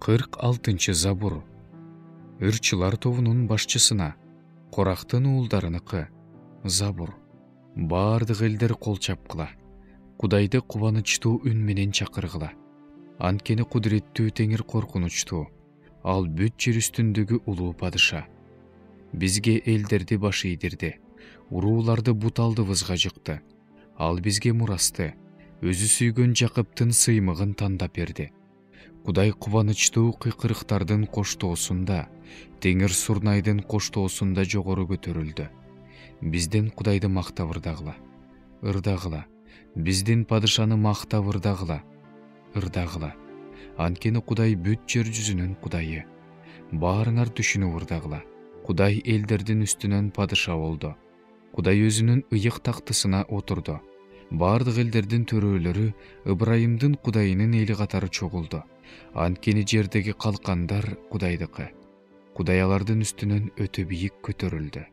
46 Забур. Үрчылар тобунун башчысына, Корактын уулдарыныкы. Забур. Бардык элдер кол чапкыла. Кудайды кубанычтуу үн менен чакыргыла. Анткени кудуреттүү теңир коркунучтуу. Ал бүт жер үстүндөгү улуу падыша. Бизге элдерди баш ийдирди. Урууларды буталдыбызга жыкты. Ал бизге мурасты. Өзү сүйгөн Жакыптын сыймыгын тандап берди. Кудай кубанычтуу кыйкырыктардын коштоосунда, теңир Сурнайдын коштоосунда жогору көтөрүлдү. Бизден Кудайды мактап ырдагыла. Ырдагыла. Биздин падышаны мактап ырдагыла. Ырдагыла. Анткени Кудай бүт жер жүзүнүн Кудайы. Баарыңар түшүнүп ырдагыла. Кудай элдердин үстүнөн падыша болду. Кудай өзүнүн ыйык тактысына отурду. Бардык элдердин төрөлөрү Ыбрайымдын Кудайынын эли катары чогулду. Анткени жердеги калкандар Кудайдыкы. Кудай алардын үстүнөн өтө бийик көтөрүлдү.